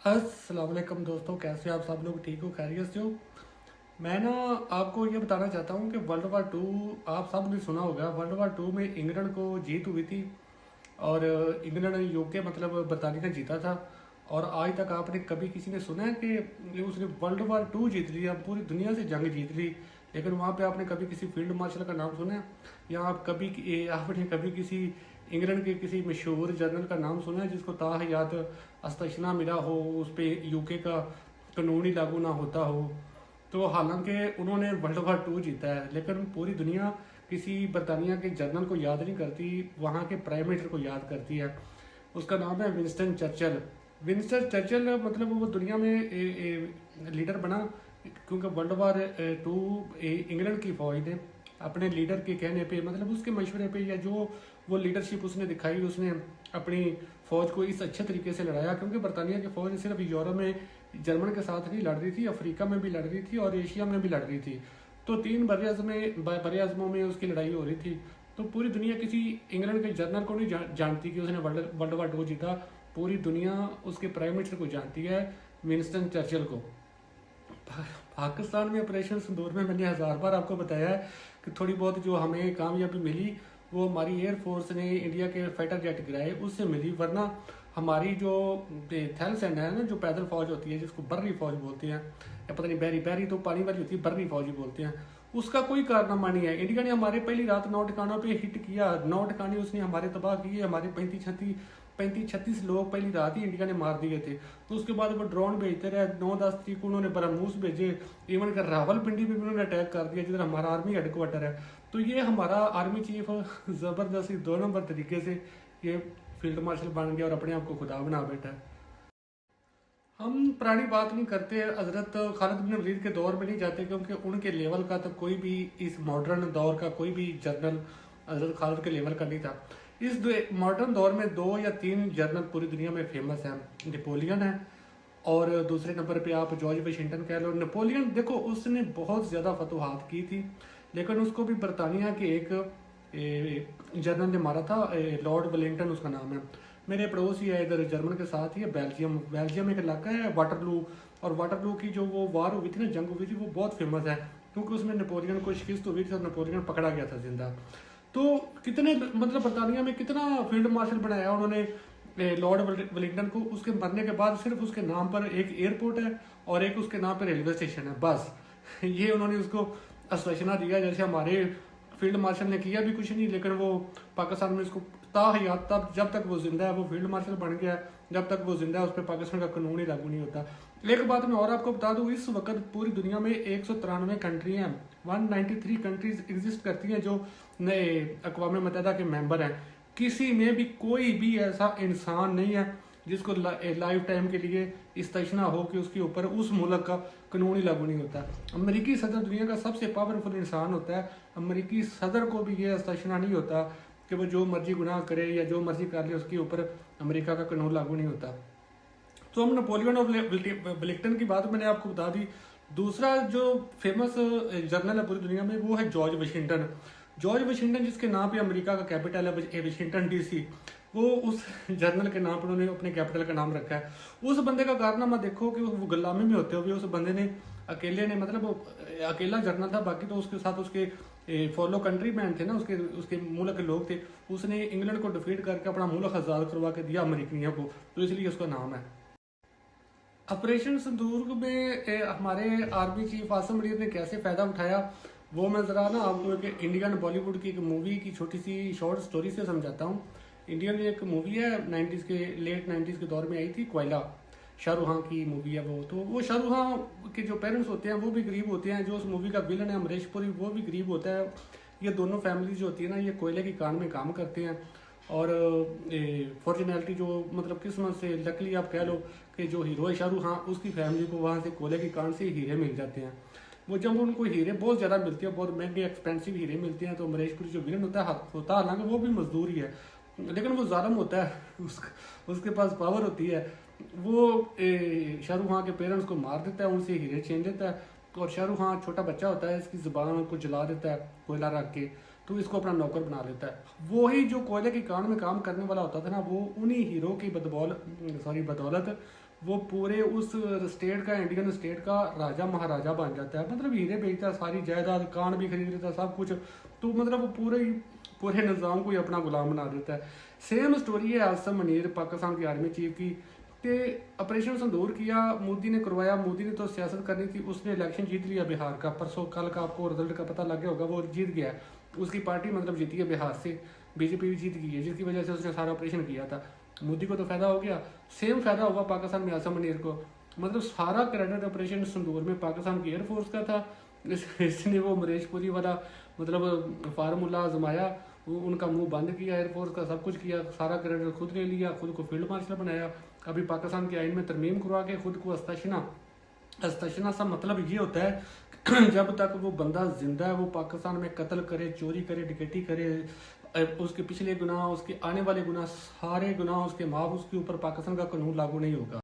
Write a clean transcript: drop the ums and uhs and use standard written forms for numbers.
अस्सलाम वालेकुम दोस्तों, कैसे हो आप सब लोग? ठीक हो, खैरियत से हो? मैं ना आपको ये बताना चाहता हूँ कि वर्ल्ड वार टू आप सब ने सुना होगा। वर्ल्ड वार टू में इंग्लैंड को जीत हुई थी और इंग्लैंड यूके मतलब बरतानिया ने जीता था। और आज तक आपने कभी किसी ने सुना है कि उसने वर्ल्ड वार टू जीत लिया, पूरी दुनिया से जंग जीत ली, लेकिन वहाँ पे आपने कभी किसी फील्ड मार्शल का नाम सुना है? या आपने कभी किसी इंग्लैंड के किसी मशहूर जनरल का नाम सुना है जिसको ताहयात अस्तशना मिला हो, उस पर यूके का कानून ही लागू ना होता हो? तो हालांकि उन्होंने वर्ल्ड वार टू जीता है, लेकिन पूरी दुनिया किसी बरतानिया के जनरल को याद नहीं करती, वहाँ के प्राइम मिनिस्टर को याद करती है। उसका नाम है विंस्टन चर्चिल। विंस्टन चर्चिल मतलब वो दुनिया में लीडर बना क्योंकि वर्ल्ड वार टू इंग्लैंड की फौज ने अपने लीडर के कहने पे, मतलब उसके मशवरे पे, या जो वो लीडरशिप उसने दिखाई, उसने अपनी फौज को इस अच्छे तरीके से लड़ाया। क्योंकि बरतानिया की फौज सिर्फ यूरोप में जर्मन के साथ नहीं लड़ रही थी, अफ्रीका में भी लड़ रही थी और एशिया में भी लड़ रही थी। तो तीन बरे अज़मों में उसकी लड़ाई हो रही थी। तो पूरी दुनिया किसी इंग्लैंड के जनरल को नहीं जानती कि उसने वर्ल्ड वार टू जीता। पूरी दुनिया उसके प्राइम मिनिस्टर को जानती है, विंस्टन चर्चिल को। पाकिस्तान में ऑपरेशन सिंदूर में मैंने हजार बार आपको बताया है कि थोड़ी बहुत जो हमें कामयाबी मिली वो हमारी एयरफोर्स ने इंडिया के फाइटर जेट गिराए उससे मिली, वरना हमारी जो थैल सेना है ना, जो पैदल फौज होती है जिसको बर्री फौज बोलते हैं, या पता नहीं बहरी बहरी तो पानी वाली होती है, बर्री फौज ही बोलते हैं, उसका कोई कारनामा नहीं है। इंडिया ने हमारे पहली रात 9 ठिकानों पे हिट किया, 9 ठिकाने उसने हमारे तबाह किए, हमारे 35-36 लोग पहली रात ही इंडिया ने मार दिए थे। तो उसके बाद वो ड्रोन भेजते रहे, 9-10 तरीक उन्होंने बरामूस भेजे, इवन कर रावलपिंडी भी उन्होंने अटैक कर दिया जिधर हमारा आर्मी हेडक्वार्टर है। तो ये हमारा आर्मी चीफ ज़बरदस्ती 2 नंबर तरीके से ये फील्ड मार्शल बन गया और अपने आप को खुदा बना बैठा है। हम पुरानी बात नहीं करते, हजरत खालिद बिन वलीद के दौर में नहीं जाते, क्योंकि उनके लेवल का तो कोई भी इस मॉडर्न दौर का कोई भी जर्नल हजरत खालिद के लेवल का नहीं था। इस मॉडर्न दौर में 2 या 3 जर्नल पूरी दुनिया में फेमस हैं। नेपोलियन है और दूसरे नंबर पे आप जॉर्ज वाशिंगटन कह लो। नेपोलियन देखो उसने बहुत ज़्यादा फतवाहत की थी, लेकिन उसको भी बरतानिया के एक जनरल ने मारा था, लॉर्ड वेलिंगटन उसका नाम है। मेरे पड़ोसी है इधर जर्मन के साथ ही है, बेल्जियम। बेल्जियम एक इलाका है वाटरलू, और वाटरलू की जो वो वार हुई थी ना, जंग हुई थी, वो बहुत फेमस है क्योंकि उसमें नेपोलियन को शिकस्त हुई थी और नेपोलियन पकड़ा गया था जिंदा। तो कितने मतलब बरतानिया में कितना फील्ड मार्शल बनाया उन्होंने लॉर्ड वेलिंगटन को। उसके मरने के बाद सिर्फ उसके नाम पर एक एयरपोर्ट है और एक उसके नाम पर रेलवे स्टेशन है, बस। ये उन्होंने उसको आश्वासना दिया, जैसे हमारे फील्ड मार्शल ने किया भी कुछ नहीं, लेकिन वो पाकिस्तान में उसको ताहयात, तब जब तक वो जिंदा है वो फील्ड मार्शल बन गया है, जब तक वो जिंदा है उस पर पाकिस्तान का कानून ही लागू नहीं होता। एक बात मैं और आपको बता दूं, इस वक्त पूरी दुनिया में 193 कंट्री हैं, 193 कंट्रीज एग्जिस्ट करती हैं जो नए अक़वाम मुत्तहिदा के मेंबर हैं। किसी में भी कोई भी ऐसा इंसान नहीं है जिसको लाइफ टाइम के लिए इस्तेशना हो कि उसके ऊपर उस मुल्क का कानून ही लागू नहीं होता। अमेरिकी सदर दुनिया का सबसे पावरफुल इंसान होता है, अमेरिकी सदर को भी ये इस्तेशना नहीं होता कि वो जो मर्जी गुनाह करे या जो मर्जी कर ले उसके ऊपर अमेरिका का कानून लागू नहीं होता। तो हम नेपोलियन और वेलिंगटन की बात मैंने आपको बता दी। दूसरा जो फेमस जर्नल है पूरी दुनिया में वो है जॉर्ज वाशिंगटन। जॉर्ज वाशिंगटन जिसके नाम पे अमेरिका का कैपिटल है वाशिंगटन डीसी, वो उस जर्नल के नाम पर उन्होंने अपने कैपिटल का नाम रखा है। उस बंदे का कारनामा देखो कि वो गुलामी में होते हुए उस बंदे ने अकेले ने, मतलब वो अकेला जर्नल था, बाकी तो उसके साथ उसके फॉलो कंट्री मैन थे ना, उसके उसके मुल्क के लोग थे। उसने इंग्लैंड को डिफीट करके अपना मुल्क आज़ाद करवा के दिया अमेरिकियों को, तो इसलिए उसका नाम है। ऑपरेशन सिंदूर में हमारे आर्मी चीफ आसिम मुनीर ने कैसे फ़ायदा उठाया वो मैं ज़रा ना आपको एक इंडियन बॉलीवुड की एक मूवी की छोटी सी शॉर्ट स्टोरी से समझाता हूँ। इंडियन एक मूवी है 90s के, लेट 90s के दौर में आई थी, कोयला, शाहरुख खान की मूवी है वो। तो वो शाहरुख खान के जो पेरेंट्स होते हैं वो भी गरीब होते हैं, जो उस मूवी का विलन है अमरीश पुरी वो भी गरीब होता है। ये दोनों फैमिली जो होती है ना, ये कोयले की कान में काम करते हैं। और फॉर्चुनेटली जो मतलब किस्मत से लकली आप कह लो कि जो हीरो है शाहरुख खान, उसकी फैमिली को वहाँ से कोयले की कान से हीरे मिल जाते हैं। वो जब उनको हीरे बहुत ज़्यादा मिलती है, बहुत महंगे एक्सपेंसिव हीरे मिलते हैं, तो अमरीश पुरी जो विलन होता है हालांकि वो भी मजदूर ही है, लेकिन वो जालिम होता है, उसके पास पावर होती है। वो शाहरुख खान के पेरेंट्स को मार देता है, उनसे हीरे छीन लेता है, और शाहरुख खान छोटा बच्चा होता है, इसकी ज़ुबान को जला देता है कोयला रख के, तो इसको अपना नौकर बना लेता है। वही जो कोयले की कान में काम करने वाला होता था ना, वो उन्हीं हीरो की बदौलत वो पूरे उस स्टेट का, इंडियन स्टेट का राजा महाराजा बन जाता है। मतलब हीरे बेचता है, सारी जायदाद, कान भी खरीद लेता है, सब कुछ। तो मतलब वो पूरे निज़ाम को ही अपना गुलाम बना देता है। सेम स्टोरी है आसिम मुनीर, पाकिस्तान की आर्मी चीफ की, कि ऑपरेशन सिंदूर किया, मोदी ने करवाया। मोदी ने तो सियासत करनी थी, उसने इलेक्शन जीत लिया बिहार का। परसों कल का आपको रिजल्ट का पता लग गया होगा, वो जीत गया। उसकी पार्टी मतलब जीती है बिहार से, बीजेपी भी जीत गई है, जिसकी वजह से उसने सारा ऑपरेशन किया था। मोदी को तो फायदा हो गया, सेम फायदा हुआ पाकिस्तान में आसिम मुनीर को। मतलब सारा क्रेडिट ऑपरेशन सिंदूर में पाकिस्तान की एयरफोर्स का था। इसने वो मरेशपुरी वाला मतलब फार्मूला आजमाया, उनका मुंह बंद किया, एयरफोर्स का सब कुछ किया, सारा क्रेडिट खुद ले लिया, खुद को फील्ड मार्शल बनाया। अभी पाकिस्तान के आइन में तरमीम करवा के खुद को अस्तशना सा मतलब ये होता है जब तक वो बंदा जिंदा है वो पाकिस्तान में कत्ल करे, चोरी करे, डकैती करे, उसके पिछले गुनाह, उसके आने वाले गुनाह, सारे गुनाह उसके माफ, उसके ऊपर पाकिस्तान का कानून लागू नहीं होगा।